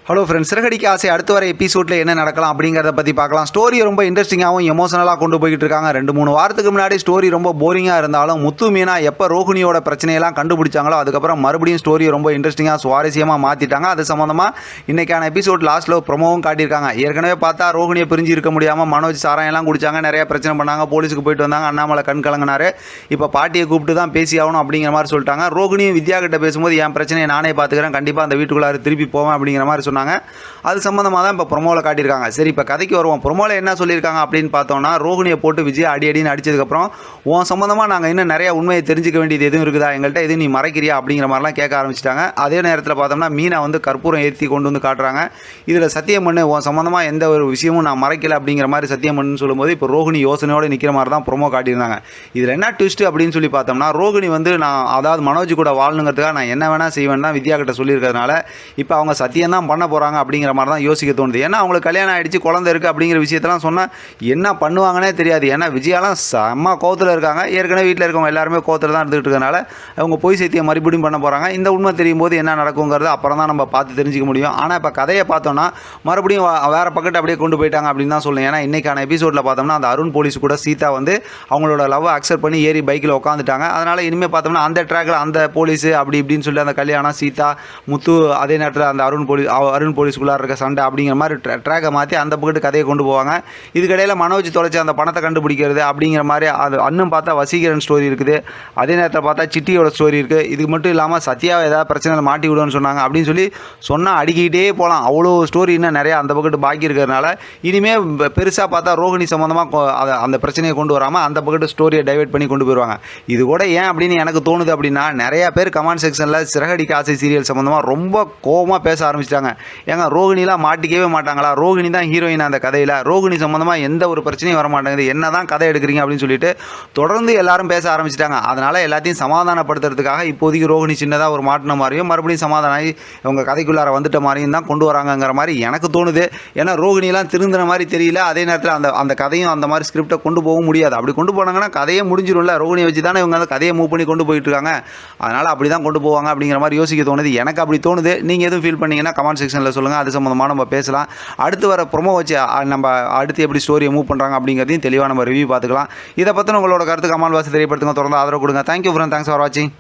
Hello friends, Siragadikka ஆசை அடுத்த வர எபிசோடில் என்ன நடக்கலாம் அப்படிங்கிறத பற்றி பார்க்கலாம். ஸ்டோரி ரொம்ப இன்ட்ரெஸ்டிங்காகவும் எமோஷனலாக கொண்டு போய்கிட்டு இருக்காங்க. 2-3 வாரத்துக்கு முன்னாடி ஸ்டோரி ரொம்ப போரிங்காக இருந்தாலும் முத்து மீனா எப்போ ரோஹிணியோட பிரச்சனையெல்லாம் கண்டுபிடிச்சாங்களோ அதுக்கப்புறம் மறுபடியும் ஸ்டோரி ரொம்ப இன்ட்ரெஸ்டிங்காக சுவாரஸ்யமாக மாற்றிட்டாங்க. அது சம்மந்தமாக இன்றைக்கான எபிசோட் லாஸ்ட்டில் ப்ரொமோவும் காட்டியிருக்காங்க. ஏற்கனவே பார்த்தா ரோஹிணியை பிரிஞ்சு இருக்க முடியாமல் மனோஜ் சாராயெல்லாம் குடிச்சாங்க, நிறைய பிரச்சனை பண்ணாங்க, போலீஸுக்கு போயிட்டு வந்தாங்க, அண்ணாமலை கண் கலங்கினார். இப்போ பாட்டியை கூப்பிட்டு தான் பேசி ஆகணும் அப்படிங்கிற மாதிரி சொல்லிட்டாங்க. ரோஹிணியும் வித்யா கிட்ட பேசும்போது என் பிரச்சனையை நானே பார்த்துக்கிறேன், கண்டிப்பாக அந்த வீட்டுக்குள்ளார திருப்பி போவேன் அப்படிங்கிற மாதிரி சொன்னாங்க. அது சம்மந்தமாக தான் இப்போ ப்ரொமோவில் காட்டியிருக்காங்க. சரி, இப்போ கதைக்கு வருவோம். ப்ரொமோவில் என்ன சொல்லியிருக்காங்க அப்படின்னு பார்த்தோம்னா, ரோஹிணியை போட்டு விஜய் அடின்னு அடிச்சதுக்கப்புறம் உன் சம்மந்தமாக நாங்கள் இன்னும் நிறைய உண்மையை தெரிஞ்சிக்க வேண்டியது எதுவும் இருக்குதா, எங்கள்கிட்ட எதுவும் நீ மறைக்கிறியா அப்படிங்கிற மாதிரிலாம் கேட்க ஆரம்பிச்சிட்டாங்க. அதே நேரத்தில் பார்த்தோம்னா மீனா கற்பூரம் ஏற்றி கொண்டு வந்து காட்டுறாங்க. இதில் சத்தியம் பண்ணு, உன் சம்மந்தமாக எந்த ஒரு விஷயமும் நான் மறைக்கல அப்படிங்கிற மாதிரி சத்தியம் பண்ணுன்னு சொல்லும்போது இப்போ ரோஹிணி யோசனையோடு நிற்கிற மாதிரி தான் ப்ரொமோ காட்டியிருந்தாங்க. இதில் என்ன ட்விஸ்ட் அப்படின்னு சொல்லி பார்த்தோம்னா, ரோஹிணி நான் அதாவது மனோஜ் கூட வாழணுங்கிறதுக்காக நான் என்ன வேணால் செய்வேன் தான் வித்யா கிட்ட சொல்லியிருக்கிறதுனால இப்போ அவங்க சத்தியம் தான் பண்ண போகிறாங்க அப்படிங்கிற மாதிரி தான் யோசிக்க தோணுது. ஏன்னா அவங்களுக்கு கல்யாணம் ஆகிடுச்சு, குழந்தை இருக்குது அப்படிங்கிற விஷயத்தெல்லாம் சொன்னால் என்ன பண்ணுவாங்கன்னே தெரியாது. ஏன்னா விஜயாலாம் செம்ம கோவத்தில் இருக்காங்க. ஏற்கனவே வீட்டில் இருக்கவங்க எல்லாருமே கோவத்தில் தான் இருந்துகிட்டு இருக்கனால அவங்க போய் சத்தியம் மறுபடியும் பண்ண போகிறாங்க. இந்த உண்மை தெரியும் போது என்ன நடக்குங்கிறது அப்புறம் தான் நம்ம பார்த்து தெரிஞ்சிக்க முடியும். ஆனால் இப்போ கதையை பார்த்தோன்னா மறுபடியும் வேறு பக்கத்து அப்படியே கொண்டு போயிட்டாங்க அப்படின்னு தான் சொல்லுவேன். ஏன்னா இன்றைக்கான எபிசோடில் பார்த்தோம்னா அந்த அருண் போலீஸ் கூட சீதா அவங்களோட லவ் அக்செப்ட் பண்ணி ஏறி பைக்கில் உட்காந்துட்டாங்க. அதனால் இனிமேல் பார்த்தோம்னா அந்த ட்ராக்கில் அந்த போலீஸு அப்படி இப்படின்னு சொல்லி அந்த கல்யாணம் சீதா முத்து, அதே நேரத்தில் அந்த அருண் போலீஸ்குள்ளார இருக்க சண்டை அப்படிங்கிற மாதிரி ட்ராக்கை மாற்றி அந்த பக்கத்து கதையை கொண்டு போவாங்க. இதுக்கடையில் மனோஜ் தொலைச்சி அந்த பணத்தை கண்டுபிடிக்கிறது அப்படிங்கிற மாதிரி அது அண்ணும் பார்த்தா வசீகரன் ஸ்டோரி இருக்குது. அதே நேரத்தில் பார்த்தா சிட்டியோட ஸ்டோரி இருக்குது. இது மட்டும் இல்லாமல் சத்யாவை ஏதாவது பிரச்சனையில் மாட்டி விடுன்னு சொன்னாங்க அப்படின்னு சொல்லி சொன்னால் அடிக்கிட்டே போகலாம். அவ்வளோ ஸ்டோரி இன்னும் நிறையா அந்த பக்கத்து பாக்கி இருக்கிறதுனால இனிமேல் பெருசாக பார்த்தா ரோஹிணி சம்மந்தமாக அந்த பிரச்சனையை கொண்டு வராமல் அந்த பக்கத்து ஸ்டோரியை டைவெர்ட் பண்ணி கொண்டு போயிடுவாங்க. இது கூட ஏன் அப்படின்னு எனக்கு தோணுது அப்படின்னா, நிறையா பேர் கமெண்ட் செக்ஷனில் சிறகடிக்க ஆசை சீரியல் சம்மந்தமாக ரொம்ப கோபமாக பேச ஆரம்பிச்சிட்டாங்க. ஏங்க ரோஹிணிலாம் மாட்டிக்கவே மாட்டாங்களா, ரோஹிணி தான் ஹீரோயின் அந்த கதையில், ரோஹிணி சம்மந்தமாக எந்த ஒரு பிரச்சனையும் வர மாட்டேங்குது, என்ன தான் கதை எடுக்கிறீங்க அப்படின்னு சொல்லிட்டு தொடர்ந்து எல்லாரும் பேச ஆரம்பிச்சிட்டாங்க. அதனால் எல்லாத்தையும் சமாதானப்படுத்துறதுக்காக இப்போதைக்கு ரோஹிணி சின்னதாக ஒரு மாட்டின மாதிரியும் மறுபடியும் சமாதானம் ஆகி அவங்க கதைக்குள்ளார வந்துட்ட மாதிரியும் தான் கொண்டு வராங்கங்கிற மாதிரி எனக்கு தோணுது. ஏன்னா ரோஹிணிலாம் திருந்துற மாதிரி தெரியல. அதே நேரத்தில் அந்த கதையும் அந்த மாதிரி ஸ்கிரிப்டை கொண்டு போக முடியாது. அப்படி கொண்டு போனாங்கன்னா கதையே முடிஞ்சிடும்ல. ரோஹிணியை வச்சு தானே இவங்க அந்த கதையை மூவ் பண்ணி கொண்டு போயிட்டு இருக்காங்க. அதனால் அப்படி தான் கொண்டு போவாங்க அப்படிங்கிற மாதிரி யோசிக்க தோணுது. எனக்கு அப்படி தோணுது. நீங்கள் எதுவும் ஃபீல் பண்ணிங்கன்னா கமெண்ட் செக்ஷனில் சொல்லுங்கள். அது சம்மந்தமாக நம்ம பேசலாம். அடுத்து வர ப்ரொமோ வச்சு நம்ம அடுத்து எப்படி ஸ்டோரியை மூவ் பண்ணுறாங்க அப்படிங்கிறதையும் தெளிவாக நம்ம ரிவ்யூ பார்த்துக்கலாம். இதை பற்றின உங்களோட கருத்து கமெண்ட் பாக்ஸில் தெரியப்படுத்துங்க. தொடர்ந்து ஆதரவு கொடுங்க. தேங்க்யூ ஃப்ரெண்ட், தேங்க்ஸ் ஃபார் வாட்சிங்.